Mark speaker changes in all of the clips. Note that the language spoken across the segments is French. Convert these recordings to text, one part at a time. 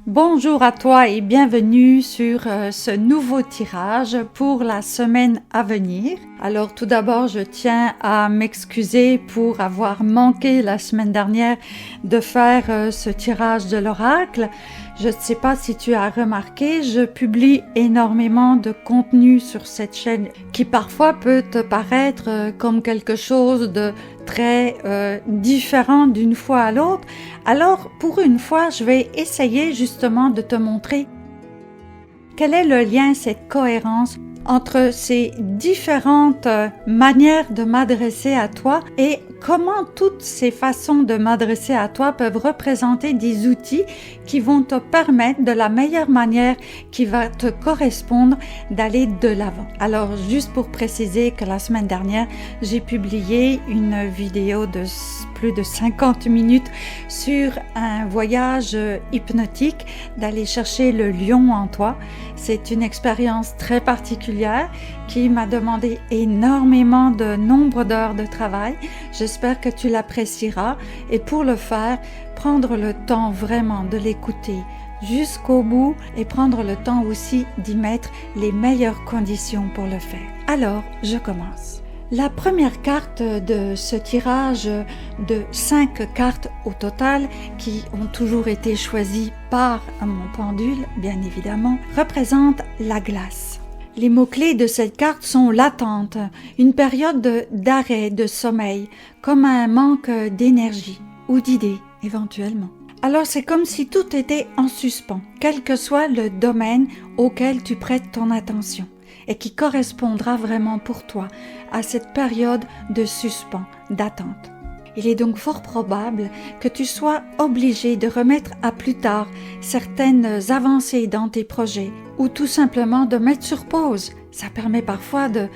Speaker 1: Bonjour à toi et bienvenue sur ce nouveau tirage pour la semaine à venir. Alors tout d'abord, je tiens à m'excuser pour avoir manqué la semaine dernière de faire ce tirage de l'oracle. Je ne sais pas si tu as remarqué, je publie énormément de contenu sur cette chaîne qui parfois peut te paraître comme quelque chose de très différent d'une fois à l'autre. Alors pour une fois, je vais essayer justement de te montrer quel est le lien, cette cohérence entre ces différentes manières de m'adresser à toi et comment toutes ces façons de m'adresser à toi peuvent représenter des outils qui vont te permettre de la meilleure manière qui va te correspondre d'aller de l'avant. Alors juste pour préciser que la semaine dernière, j'ai publié une vidéo de plus de 50 minutes sur un voyage hypnotique d'aller chercher le lion en toi. C'est une expérience très particulière qui m'a demandé énormément de nombre d'heures de travail. J'espère que tu l'apprécieras et pour le faire, prendre le temps vraiment de l'écouter jusqu'au bout et prendre le temps aussi d'y mettre les meilleures conditions pour le faire. Alors, je commence. La première carte de ce tirage de 5 cartes au total qui ont toujours été choisies par mon pendule, bien évidemment, représente la glace. Les mots-clés de cette carte sont l'attente, une période d'arrêt, de sommeil, comme un manque d'énergie ou d'idées éventuellement. Alors c'est comme si tout était en suspens, quel que soit le domaine auquel tu prêtes ton attention et qui correspondra vraiment pour toi à cette période de suspens, d'attente. Il est donc fort probable que tu sois obligé de remettre à plus tard certaines avancées dans tes projets ou tout simplement de mettre sur pause. Ça permet parfois de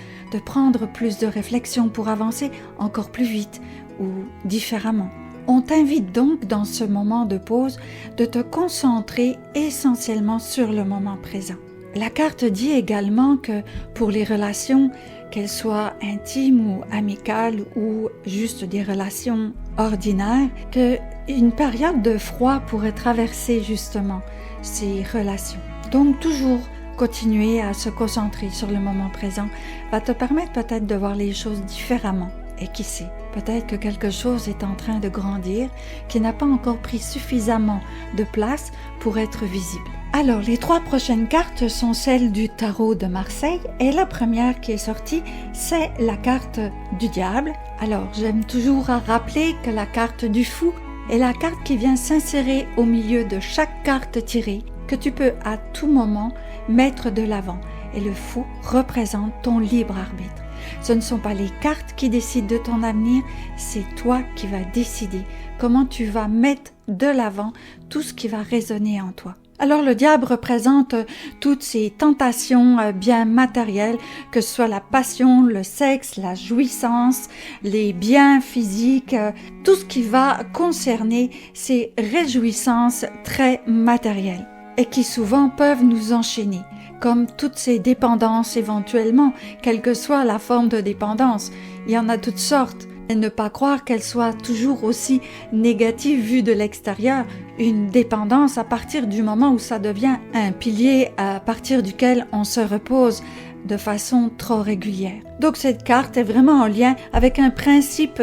Speaker 1: prendre plus de réflexion pour avancer encore plus vite ou différemment. On t'invite donc dans ce moment de pause de te concentrer essentiellement sur le moment présent. La carte dit également que pour les relations, qu'elles soient intimes ou amicales ou juste des relations ordinaires, qu'une période de froid pourrait traverser justement ces relations. Donc toujours continuer à se concentrer sur le moment présent va te permettre peut-être de voir les choses différemment. Et qui sait, peut-être que quelque chose est en train de grandir qui n'a pas encore pris suffisamment de place pour être visible. Alors, les 3 prochaines cartes sont celles du tarot de Marseille et la première qui est sortie, c'est la carte du diable. Alors, j'aime toujours à rappeler que la carte du fou est la carte qui vient s'insérer au milieu de chaque carte tirée que tu peux à tout moment mettre de l'avant. Et le fou représente ton libre arbitre. Ce ne sont pas les cartes qui décident de ton avenir, c'est toi qui vas décider comment tu vas mettre de l'avant tout ce qui va résonner en toi. Alors le diable représente toutes ces tentations bien matérielles, que ce soit la passion, le sexe, la jouissance, les biens physiques, tout ce qui va concerner ces réjouissances très matérielles et qui souvent peuvent nous enchaîner, comme toutes ces dépendances éventuellement, quelle que soit la forme de dépendance. Il y en a toutes sortes. Et ne pas croire qu'elle soit toujours aussi négative vue de l'extérieur, une dépendance à partir du moment où ça devient un pilier à partir duquel on se repose de façon trop régulière. Donc cette carte est vraiment en lien avec un principe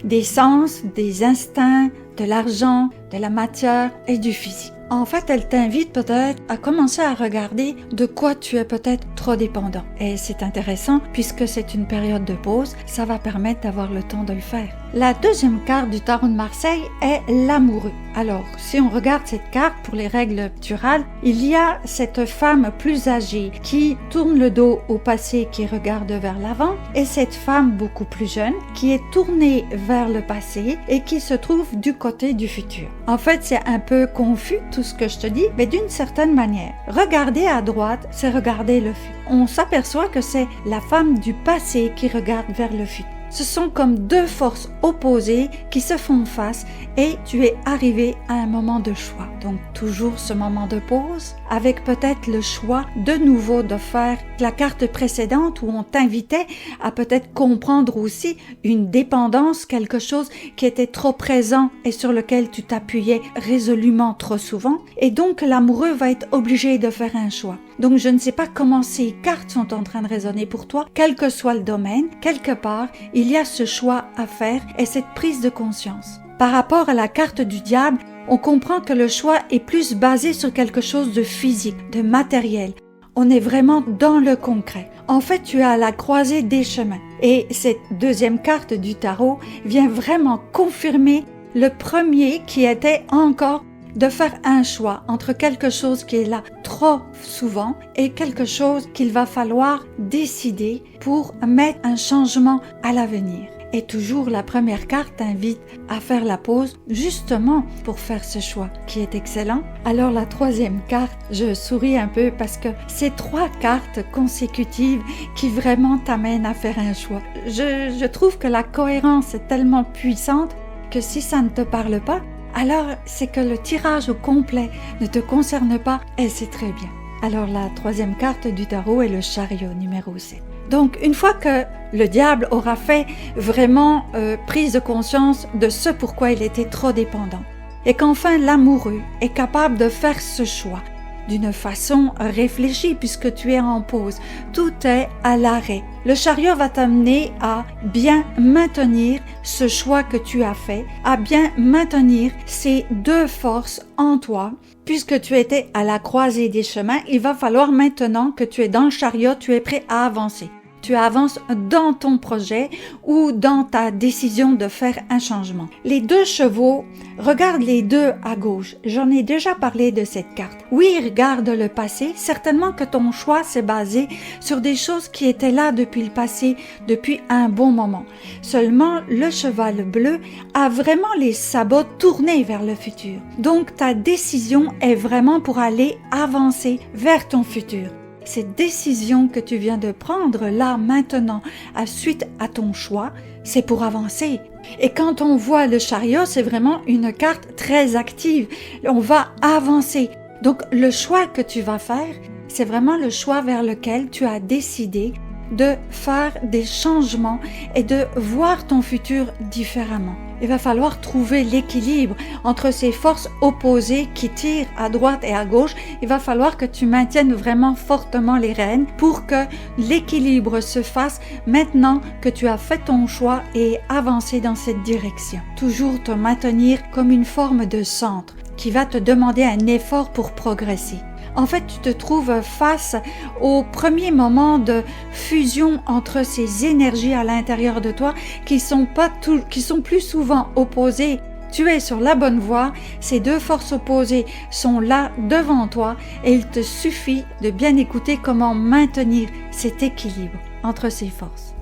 Speaker 1: des sens, des instincts, de l'argent, de la matière et du physique. En fait, elle t'invite peut-être à commencer à regarder de quoi tu es peut-être trop dépendant. Et c'est intéressant puisque c'est une période de pause, ça va permettre d'avoir le temps de le faire. La deuxième carte du tarot de Marseille est l'amoureux. Alors, si on regarde cette carte pour les règles picturales, il y a cette femme plus âgée qui tourne le dos au passé, qui regarde vers l'avant, et cette femme beaucoup plus jeune qui est tournée vers le passé et qui se trouve du côté du futur. En fait, c'est un peu confus tout ce que je te dis, mais d'une certaine manière. Regarder à droite, c'est regarder le futur. On s'aperçoit que c'est la femme du passé qui regarde vers le futur. Ce sont comme deux forces opposées qui se font face et tu es arrivé à un moment de choix. Donc toujours ce moment de pause avec peut-être le choix de nouveau de faire la carte précédente où on t'invitait à peut-être comprendre aussi une dépendance, quelque chose qui était trop présent et sur lequel tu t'appuyais résolument trop souvent. Et donc l'amoureux va être obligé de faire un choix. Donc je ne sais pas comment ces cartes sont en train de résonner pour toi, quel que soit le domaine, quelque part, il y a ce choix à faire et cette prise de conscience. Par rapport à la carte du diable, on comprend que le choix est plus basé sur quelque chose de physique, de matériel. On est vraiment dans le concret. En fait, tu es à la croisée des chemins. Et cette deuxième carte du tarot vient vraiment confirmer le premier qui était encore de faire un choix entre quelque chose qui est là trop souvent et quelque chose qu'il va falloir décider pour mettre un changement à l'avenir. Et toujours la première carte t'invite à faire la pause justement pour faire ce choix qui est excellent. Alors la troisième carte, je souris un peu parce que c'est 3 cartes consécutives qui vraiment t'amènent à faire un choix. Je trouve que la cohérence est tellement puissante que si ça ne te parle pas, alors c'est que le tirage au complet ne te concerne pas et c'est très bien. Alors la troisième carte du tarot est le chariot numéro 7. Donc une fois que le diable aura fait vraiment prise de conscience de ce pourquoi il était trop dépendant et qu'enfin l'amoureux est capable de faire ce choix d'une façon réfléchie puisque tu es en pause, tout est à l'arrêt. Le chariot va t'amener à bien maintenir ce choix que tu as fait, à bien maintenir ces deux forces en toi. Puisque tu étais à la croisée des chemins, il va falloir maintenant que tu es dans le chariot, tu es prêt à avancer. Tu avances dans ton projet ou dans ta décision de faire un changement. Les 2 chevaux, regarde les 2 à gauche. J'en ai déjà parlé de cette carte. Oui, regarde le passé. Certainement que ton choix s'est basé sur des choses qui étaient là depuis le passé, depuis un bon moment. Seulement, le cheval bleu a vraiment les sabots tournés vers le futur. Donc, ta décision est vraiment pour aller avancer vers ton futur. Cette décision que tu viens de prendre là, maintenant, à suite à ton choix, c'est pour avancer. Et quand on voit le chariot, c'est vraiment une carte très active. On va avancer. Donc, le choix que tu vas faire, c'est vraiment le choix vers lequel tu as décidé de faire des changements et de voir ton futur différemment. Il va falloir trouver l'équilibre entre ces forces opposées qui tirent à droite et à gauche. Il va falloir que tu maintiennes vraiment fortement les rênes pour que l'équilibre se fasse maintenant que tu as fait ton choix et avancé dans cette direction. Toujours te maintenir comme une forme de centre qui va te demander un effort pour progresser. En fait, tu te trouves face au premier moment de fusion entre ces énergies à l'intérieur de toi qui sont plus souvent opposées. Tu es sur la bonne voie, ces 2 forces opposées sont là devant toi et il te suffit de bien écouter comment maintenir cet équilibre entre ces forces.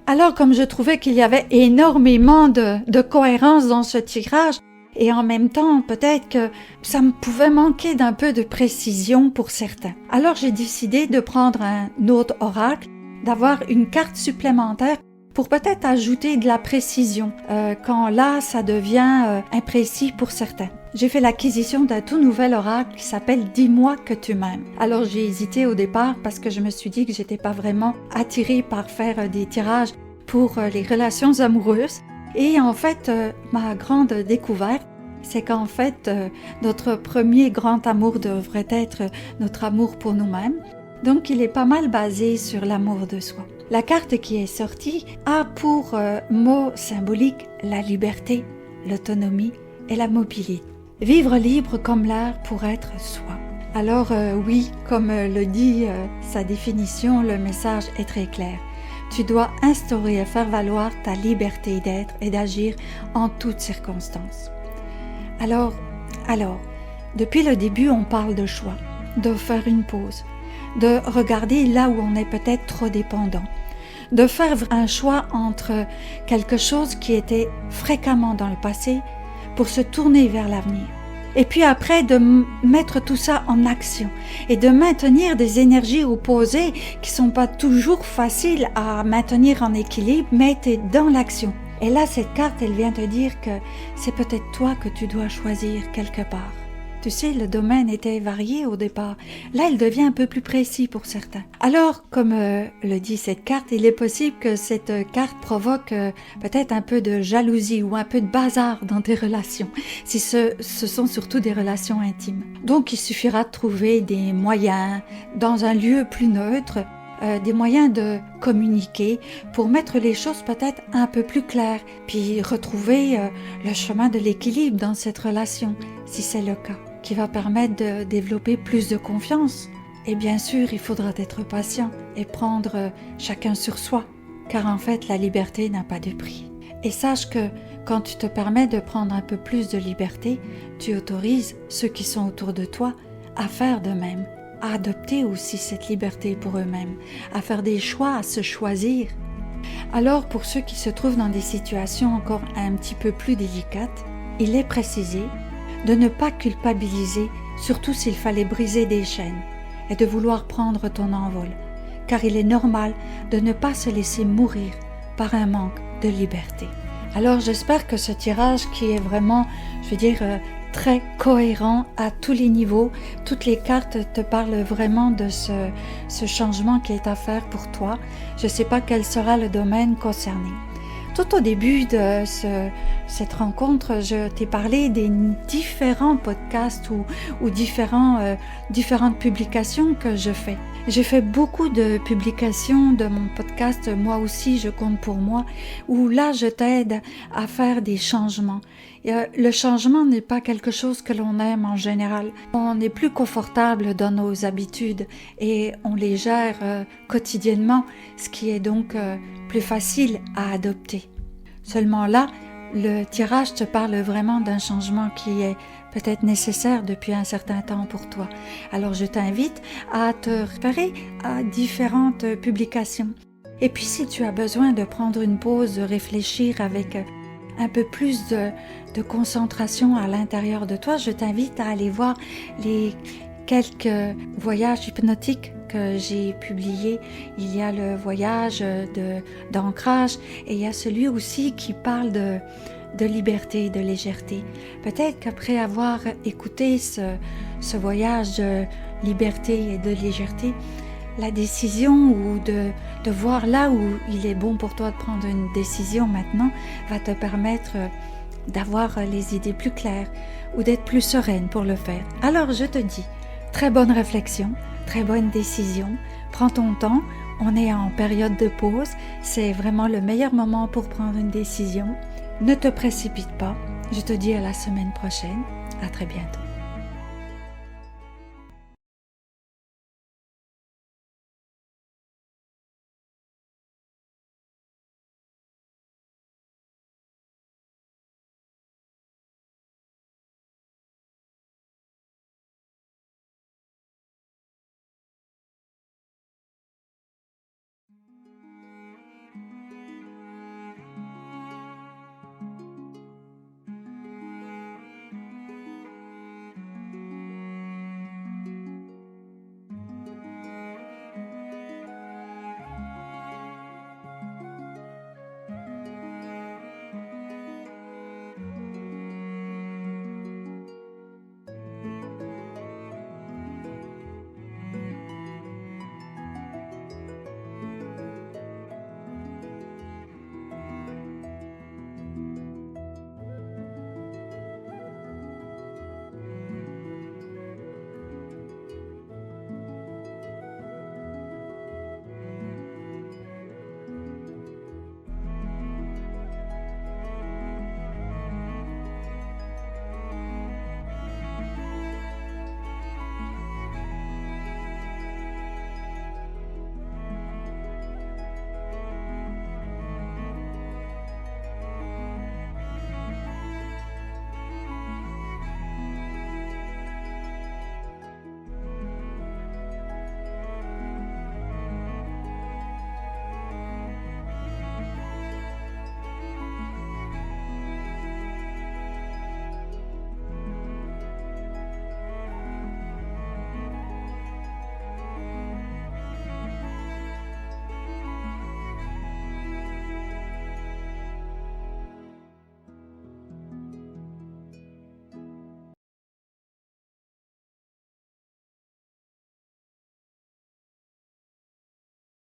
Speaker 1: Alors, comme je trouvais qu'il y avait énormément de cohérence dans ce tirage, et en même temps, peut-être que ça me pouvait manquer d'un peu de précision pour certains. Alors j'ai décidé de prendre un autre oracle, d'avoir une carte supplémentaire pour peut-être ajouter de la précision quand là ça devient imprécis pour certains. J'ai fait l'acquisition d'un tout nouvel oracle qui s'appelle « Dis-moi que tu m'aimes ». Alors j'ai hésité au départ parce que je me suis dit que j'étais pas vraiment attirée par faire des tirages pour les relations amoureuses. Et en fait, ma grande découverte, c'est qu'en fait, notre premier grand amour devrait être notre amour pour nous-mêmes. Donc, il est pas mal basé sur l'amour de soi. La carte qui est sortie a pour mot symbolique la liberté, l'autonomie et la mobilité. Vivre libre comme l'air pour être soi. Alors oui, comme le dit sa définition, le message est très clair. Tu dois instaurer et faire valoir ta liberté d'être et d'agir en toutes circonstances. Alors, depuis le début, on parle de choix, de faire une pause, de regarder là où on est peut-être trop dépendant, de faire un choix entre quelque chose qui était fréquemment dans le passé pour se tourner vers l'avenir. Et puis après, de mettre tout ça en action et de maintenir des énergies opposées qui sont pas toujours faciles à maintenir en équilibre, mais tu es dans l'action. Et là, cette carte, elle vient te dire que c'est peut-être toi que tu dois choisir quelque part. Tu sais, le domaine était varié au départ. Là, il devient un peu plus précis pour certains. Alors, comme le dit cette carte, il est possible que cette carte provoque peut-être un peu de jalousie ou un peu de bazar dans tes relations, si ce sont surtout des relations intimes. Donc, il suffira de trouver des moyens dans un lieu plus neutre, des moyens de communiquer pour mettre les choses peut-être un peu plus claires, puis retrouver le chemin de l'équilibre dans cette relation, si c'est le cas, qui va permettre de développer plus de confiance. Et bien sûr, il faudra être patient et prendre chacun sur soi, car en fait, la liberté n'a pas de prix. Et sache que quand tu te permets de prendre un peu plus de liberté, tu autorises ceux qui sont autour de toi à faire de même, à adopter aussi cette liberté pour eux-mêmes, à faire des choix, à se choisir. Alors pour ceux qui se trouvent dans des situations encore un petit peu plus délicates, il est précisé de ne pas culpabiliser, surtout s'il fallait briser des chaînes, et de vouloir prendre ton envol, car il est normal de ne pas se laisser mourir par un manque de liberté. Alors j'espère que ce tirage qui est vraiment, très cohérent à tous les niveaux, toutes les cartes te parlent vraiment de ce changement qui est à faire pour toi. Je ne sais pas quel sera le domaine concerné. Tout au début de cette rencontre, je t'ai parlé des différents podcasts ou différentes publications que je fais. J'ai fait beaucoup de publications de mon podcast « Moi aussi, je compte pour moi » où là, je t'aide à faire des changements. Le changement n'est pas quelque chose que l'on aime en général. On est plus confortable dans nos habitudes et on les gère quotidiennement, ce qui est donc plus facile à adopter. Seulement là, le tirage te parle vraiment d'un changement qui est peut-être nécessaire depuis un certain temps pour toi. Alors je t'invite à te référer à différentes publications. Et puis si tu as besoin de prendre une pause, de réfléchir avec un peu plus de concentration à l'intérieur de toi, je t'invite à aller voir les quelques voyages hypnotiques que j'ai publiés. Il y a le voyage d'ancrage et il y a celui aussi qui parle de liberté, de légèreté. Peut-être qu'après avoir écouté ce voyage de liberté et de légèreté, la décision ou de voir là où il est bon pour toi de prendre une décision maintenant va te permettre d'avoir les idées plus claires ou d'être plus sereine pour le faire. Alors je te dis, très bonne réflexion, très bonne décision, prends ton temps, on est en période de pause, c'est vraiment le meilleur moment pour prendre une décision. Ne te précipite pas, je te dis à la semaine prochaine, à très bientôt.